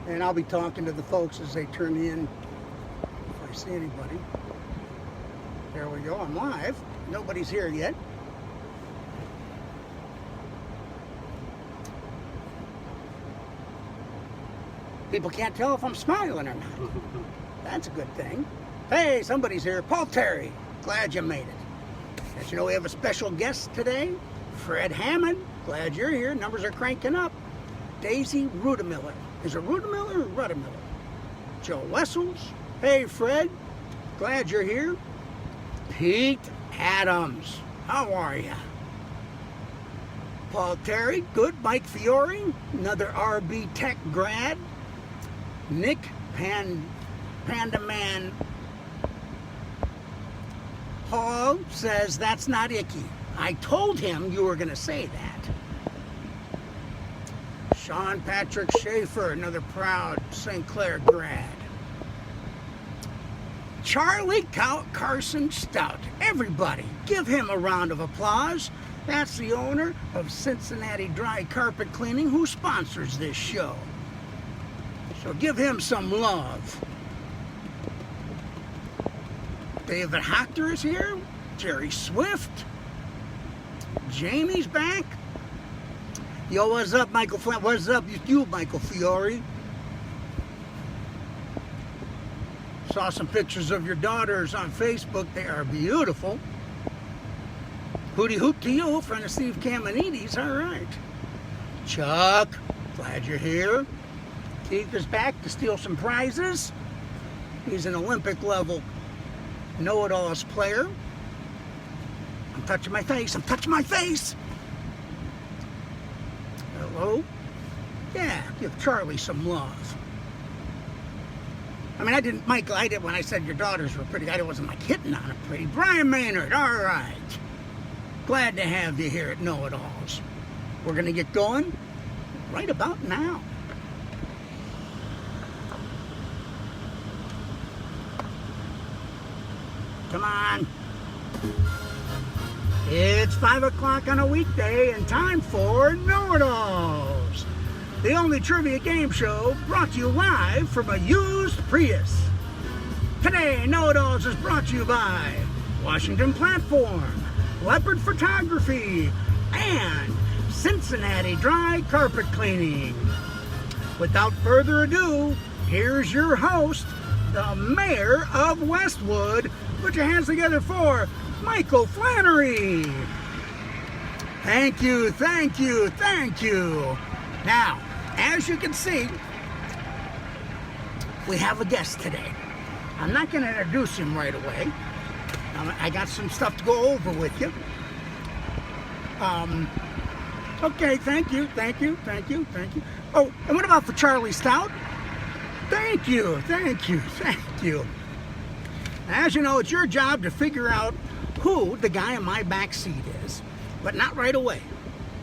And I'll be talking to the folks as they turn in, if I see anybody. There we go, I'm live. Nobody's here yet. People can't tell if I'm smiling or not. That's a good thing. Hey, somebody's here. Paul Terry, glad you made it. As you know, we have a special guest today, Fred Hammond. Glad you're here. Numbers are cranking up. Daisy Rudemiller. Is it Rudemiller or Rudemiller? Joe Wessels. Hey, Fred. Glad you're here. Pete Adams. How are ya? Paul Terry. Good. Mike Fiore. Another RB Tech grad. Nick Panda Man. Paul says that's not icky. I told him you were going to say that. Sean Patrick Schaefer, another proud St. Clair grad. Charlie Carson Stout. Everybody, give him a round of applause. That's the owner of Cincinnati Dry Carpet Cleaning, who sponsors this show. So give him some love. David Hoctor is here. Jerry Swift. Jamie's back. Yo, what's up, Michael? What's up, you, Michael Fiore? Saw some pictures of your daughters on Facebook. They are beautiful. Hooty hoot to you, friend of Steve Camanides. All right. Chuck, glad you're here. Keith is back to steal some prizes. He's an Olympic level know-it-alls player. I'm touching my face. I'm touching my face. Hello? Yeah, give Charlie some love. I mean, when I said your daughters were pretty, I wasn't like hitting on them pretty. Brian Maynard, all right. Glad to have you here at Know-It-Alls. We're going to get going right about now. Come on. It's 5 o'clock on a weekday and time for Know-It-Alls, the only trivia game show brought to you live from a used Prius. Today, Know-It-Alls is brought to you by Washington Platform, Leopard Photography, and Cincinnati Dry Carpet Cleaning. Without further ado, here's your host, the mayor of Westwood. Put your hands together for Michael Flannery. Thank you, thank you, thank you. Now, as you can see, we have a guest today. I'm not going to introduce him right away. I got some stuff to go over with you. Okay, thank you, thank you, thank you, thank you. Oh, and what about for Charlie Stout? Thank you, thank you, thank you. As you know, it's your job to figure out who the guy in my back seat is, but not right away.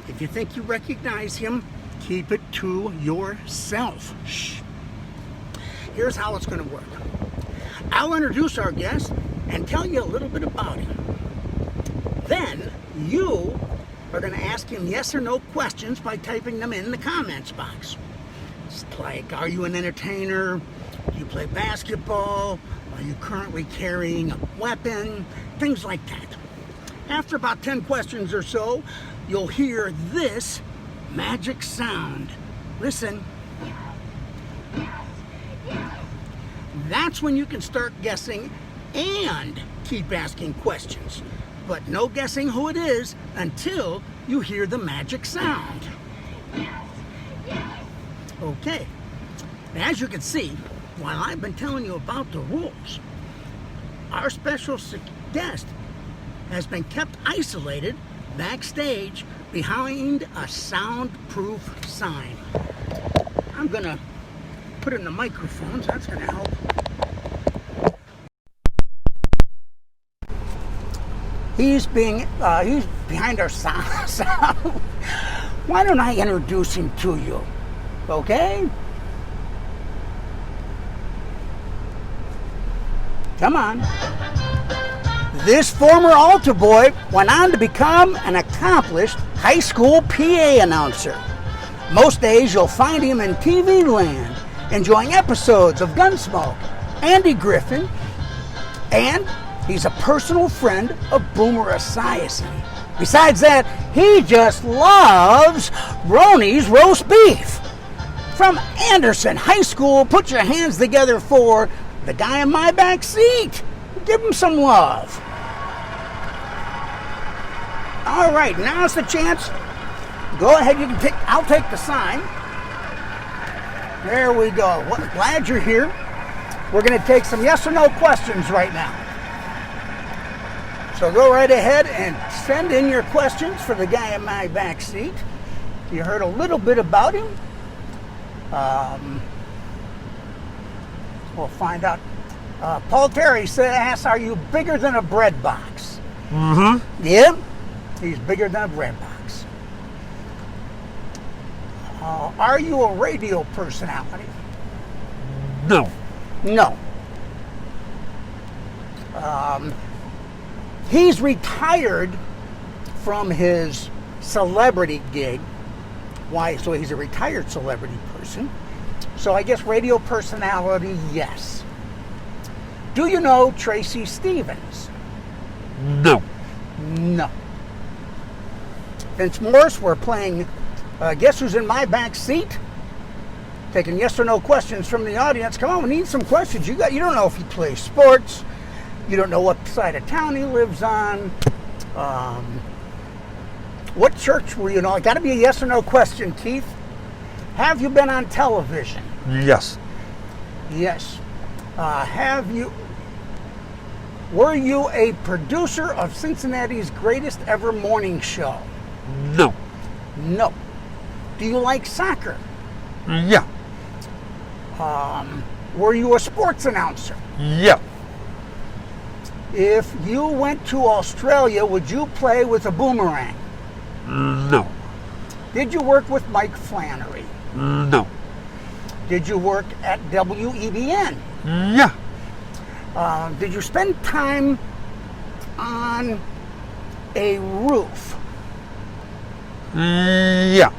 If you think you recognize him, keep it to yourself. Shh. Here's how it's going to work. I'll introduce our guest and tell you a little bit about him. Then you are going to ask him yes or no questions by typing them in the comments box. It's like, are you an entertainer? Do you play basketball? Are you currently carrying a weapon? Things like that. After about 10 questions or so, you'll hear this magic sound. Listen. That's when you can start guessing and keep asking questions. But no guessing who it is until you hear the magic sound. Okay. As you can see, while I've been telling you about the rules, our special guest has been kept isolated backstage behind a soundproof sign. I'm going to put in the microphones. That's going to help. He's behind our sound. Why don't I introduce him to you? Okay? Come on. This former altar boy went on to become an accomplished high school PA announcer. Most days you'll find him in TV land, enjoying episodes of Gunsmoke, Andy Griffin, and he's a personal friend of Boomer Esiason. Besides that, he just loves Roni's roast beef. From Anderson High School, put your hands together for the guy in my back seat. Give him some love. All right, now's the chance. Go ahead, I'll take the sign. There we go. Well, glad you're here. We're going to take some yes or no questions right now. So go right ahead and send in your questions for the guy in my back seat. You heard a little bit about him. We'll find out. Paul Terry asks, are you bigger than a bread box? Mm-hmm. Yeah, he's bigger than a bread box. Are you a radio personality? No. No. He's retired from his celebrity gig. Why? So he's a retired celebrity person. So I guess radio personality, yes. Do you know Tracy Stevens? No. No. Vince Morris, we're playing Guess Who's in My Back Seat? Taking yes or no questions from the audience. Come on, we need some questions. You don't know if he plays sports. You don't know what side of town he lives on. What church were you in? It got to be a yes or no question, Keith. Have you been on television? Yes. Yes. Were you a producer of Cincinnati's greatest ever morning show? No. No. Do you like soccer? Yeah. Were you a sports announcer? Yeah. If you went to Australia, would you play with a boomerang? No. Did you work with Mike Flannery? No. Did you work at WEBN? Yeah. Did you spend time on a roof? Yeah.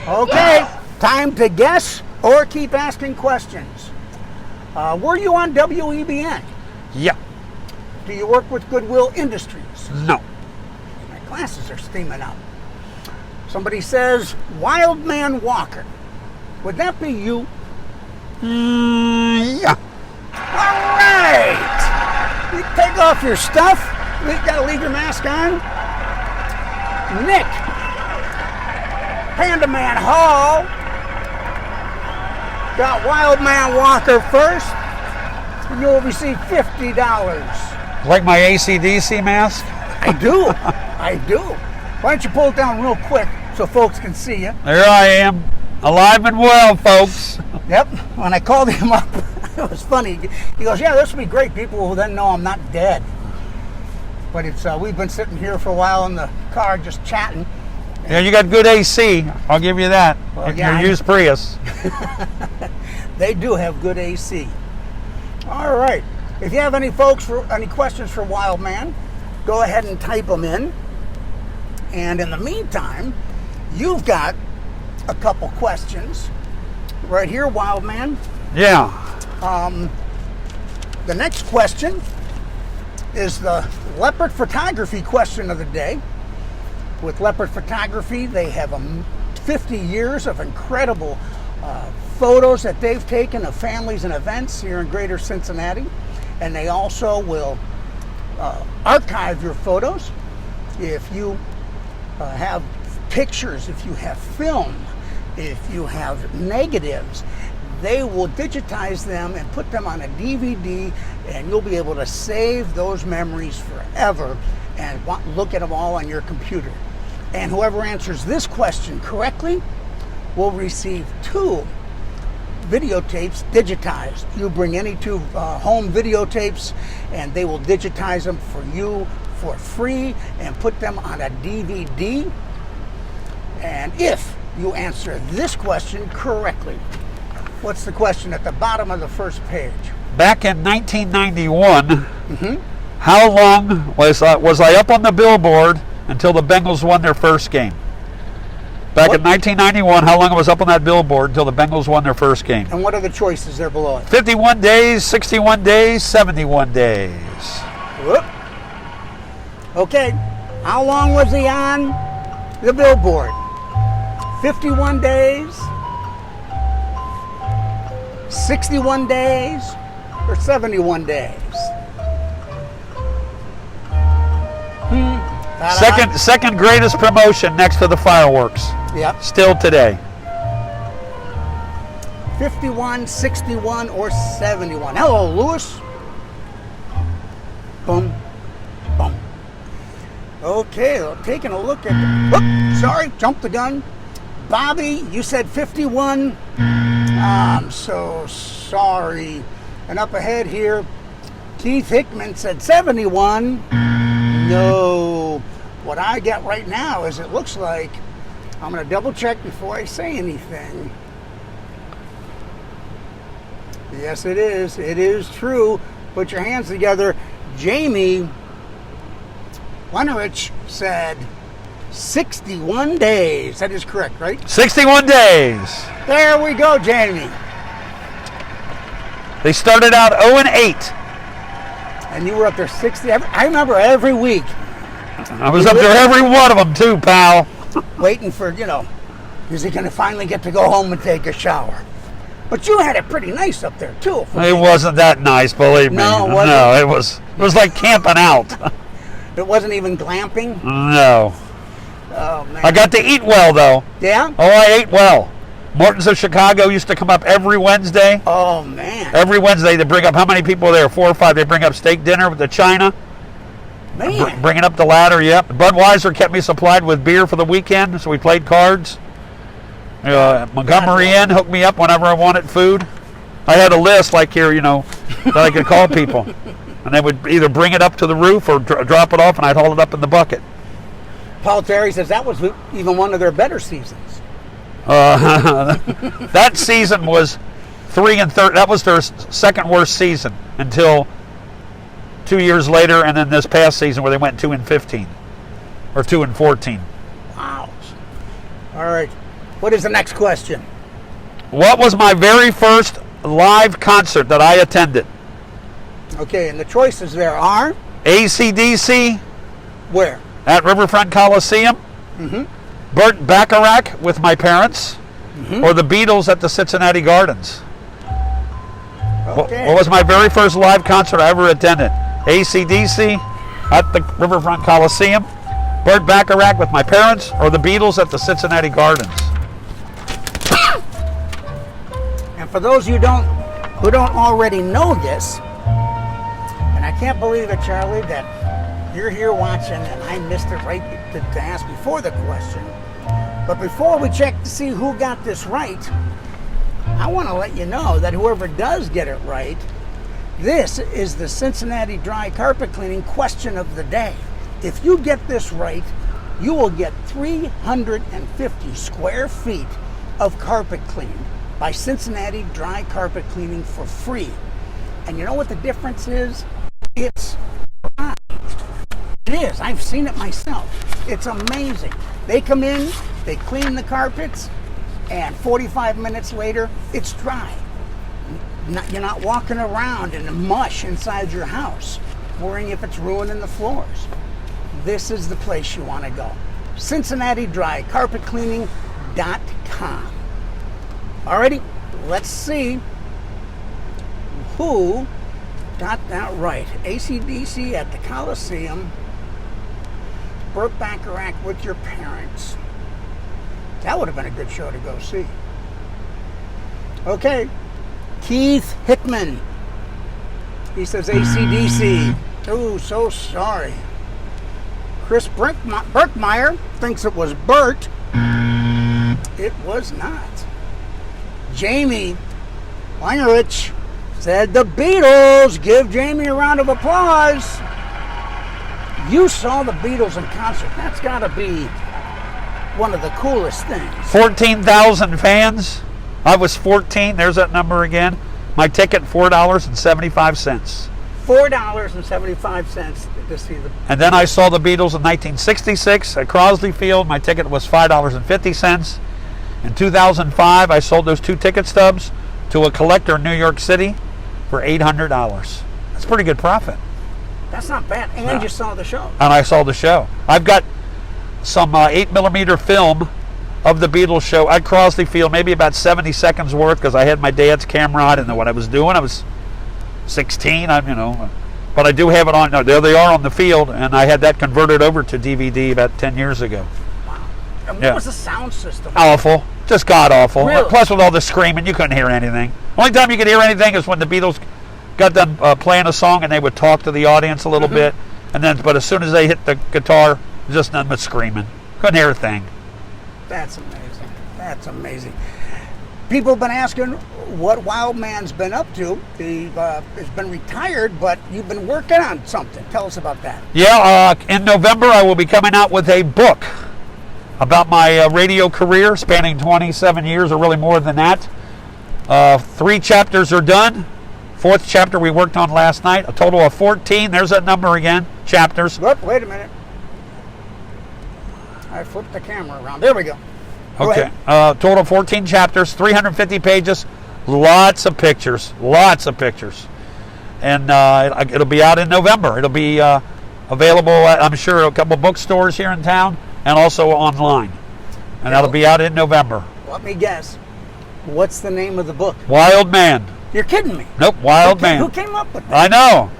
Okay, time to guess or keep asking questions. Were you on WEBN? Yeah. Do you work with Goodwill Industries? No. My glasses are steaming up. Somebody says, Wildman Walker. Would that be you? Yeah. All right. You take off your stuff. You got to leave your mask on. Nick. Panda Man Hall. Got Wildman Walker first. You'll receive $50. Like my AC/DC mask? I do. I do. Why don't you pull it down real quick so folks can see you? There I am, alive and well, folks. Yep. When I called him up, it was funny. He goes, yeah, this would be great. People will then know I'm not dead. But it's we've been sitting here for a while in the car just chatting. Yeah, you got good AC. I'll give you that. Well, Your used Prius. They do have good AC. All right. If you have any questions for Wildman, go ahead and type them in. And in the meantime, you've got a couple questions right here, Wildman. Yeah. The next question is the leopard photography question of the day. With leopard photography, they have 50 years of incredible photos that they've taken of families and events here in greater Cincinnati. And they also will archive your photos. If you have pictures, if you have film, if you have negatives, they will digitize them and put them on a DVD, and you'll be able to save those memories forever and look at them all on your computer. And whoever answers this question correctly will receive 2 videotapes digitized. You bring any 2 home videotapes and they will digitize them for you for free and put them on a DVD. And if you answer this question correctly, what's the question at the bottom of the first page? Back in 1991, how long was I up on the billboard until the Bengals won their first game? Back in 1991, how long it was up on that billboard until the Bengals won their first game? And what are the choices there below it? 51 days, 61 days, 71 days. Whoop. Okay, how long was he on the billboard? 51 days, 61 days, or 71 days? Second greatest promotion next to the fireworks. Yep. Still today. 51, 61, or 71. Hello, Lewis. Boom, boom. Okay, well, taking a look at sorry, jumped the gun. Bobby, you said 51. I'm so sorry. And up ahead here, Keith Hickman said 71. No. What I get right now is it looks like, I'm going to double check before I say anything. Yes, it is. It is true. Put your hands together. Jamie Weinrich said 61 days. That is correct, right? 61 days. There we go, Jamie. They started out 0-8. And you were up there 60. I remember every week. I was up there every one of them too, pal. Waiting for, is he going to finally get to go home and take a shower? But you had it pretty nice up there, too. It wasn't that nice, believe me. No, was no, it was like camping out. It wasn't even glamping? No. Oh, man. I got to eat well, though. Yeah? Oh, I ate well. Morton's of Chicago used to come up every Wednesday. Oh, man. Every Wednesday they bring up, how many people are there? 4 or 5. They bring up steak dinner with the China. Man. Bringing up the ladder, yep. Budweiser kept me supplied with beer for the weekend, so we played cards. Montgomery Inn hooked me up whenever I wanted food. I had a list like here, that I could call people. And they would either bring it up to the roof or drop it off, and I'd haul it up in the bucket. Paul Terry says that was even one of their better seasons. That season was 3-3. That was their second worst season until 2 years later, and then this past season where they went 2-15 or 2-14. Wow. All right. What is the next question? What was my very first live concert that I attended? Okay, and the choices there are? AC/DC Where? at Riverfront Coliseum. Mm-hmm. Burt Bacharach with my parents. Mm-hmm. Or the Beatles at the Cincinnati Gardens. Okay. What was my very first live concert I ever attended? AC/DC at the Riverfront Coliseum. Burt Bacharach with my parents. Or the Beatles at the Cincinnati Gardens. And for those who don't already know this, and I can't believe it, Charlie, that you're here watching and I missed it right to ask before the question. But before we check to see who got this right, I want to let you know that whoever does get it right, this is the Cincinnati dry carpet cleaning question of the day. If you get this right, you will get 350 square feet of carpet cleaned by Cincinnati Dry Carpet Cleaning for free. And you know what the difference is? It's dry. It is. I've seen it myself. It's amazing. They come in, they clean the carpets, and 45 minutes later, it's dry. You're not walking around in the mush inside your house, worrying if it's ruining the floors. This is the place you want to go. CincinnatiDryCarpetCleaning.com. Alrighty, let's see who got that right. AC/DC at the Coliseum. Burt Bacharach with your parents. That would have been a good show to go see. Okay, Keith Hickman. He says AC/DC. Oh, so sorry. Chris Berkmeyer thinks it was Burt. It was not. Jamie Weinrich said the Beatles. Give Jamie a round of applause. You saw the Beatles in concert. That's got to be one of the coolest things. 14,000 fans. I was 14. There's that number again. My ticket, $4.75. $4.75 to see the. And then I saw the Beatles in 1966 at Crosley Field. My ticket was $5.50. In 2005, I sold those 2 ticket stubs to a collector in New York City for $800. That's pretty good profit. That's not bad. And you saw the show. And I saw the show. I've got some 8mm film of the Beatles show at Crosley Field, maybe about 70 seconds worth, because I had my dad's camera. I didn't know what I was doing. I was 16, but I do have it on. No, there they are on the field, and I had that converted over to DVD about 10 years ago. Wow. And what was the sound system? Awful. Just god awful. Really? Plus, with all the screaming, you couldn't hear anything. Only time you could hear anything is when the Beatles got done playing a song, and they would talk to the audience a little bit, and then, but as soon as they hit the guitar, just nothing but screaming. Couldn't hear a thing. That's amazing. That's amazing. People have been asking what Wildman's been up to. He has been retired, but you've been working on something. Tell us about that. Yeah, in November I will be coming out with a book about my radio career spanning 27 years, or really more than that. 3 chapters are done. 4th chapter we worked on last night. A total of 14. There's that number again. Chapters. Look, wait a minute. I flipped the camera around. There we go. Go Okay. ahead. Total 14 chapters, 350 pages, lots of pictures. And it'll be out in November. It'll be available at, I'm sure, a couple bookstores here in town, and also online. And that'll be out in November. Let me guess. What's the name of the book? Wildman. You're kidding me. Nope, Wildman. Who came up with that? I know.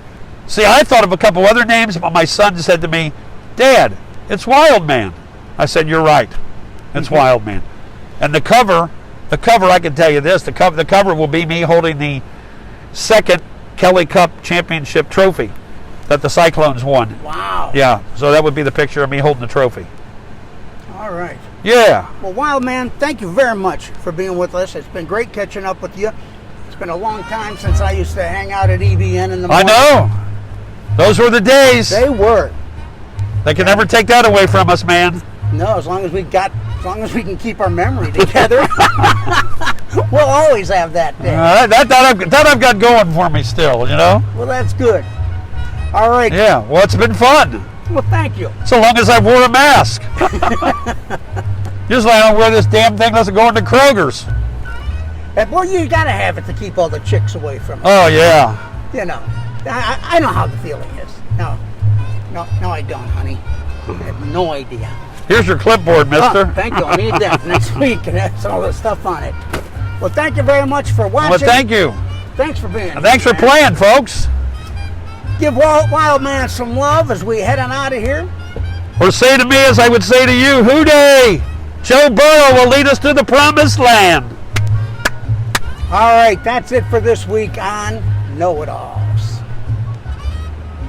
See, I thought of a couple other names, but my son said to me, "Dad, it's Wildman." I said, "You're right. It's Wildman." And the cover, I can tell you this, the cover will be me holding the 2nd Kelly Cup Championship trophy that the Cyclones won. Wow. Yeah, so that would be the picture of me holding the trophy. All right. Yeah. Well, Wildman, thank you very much for being with us. It's been great catching up with you. It's been a long time since I used to hang out at EBN in the morning. I know. Those were the days. They were. They can never take that away from us, man. No, as long as we can keep our memory together, we'll always have that day. That I've got going for me still, you know? Well, that's good. All right. Yeah, well, it's been fun. Well, thank you. So long as I wore a mask. Usually I don't wear this damn thing unless I go into Kroger's. Well, you got to have it to keep all the chicks away from you. Oh, yeah. You know, I know how the feeling is. No, I don't, honey. I have no idea. Here's your clipboard, mister. Oh, thank you. I'll need that next week and have some of the stuff on it. Well, thank you very much for watching. Well, thank you. Thanks for being here. Thanks for playing, folks. Give Wildman some love as we head on out of here. Or say to me as I would say to you, Hooday! Joe Burrow will lead us to the promised land. All right, that's it for this week on Know-It-Alls.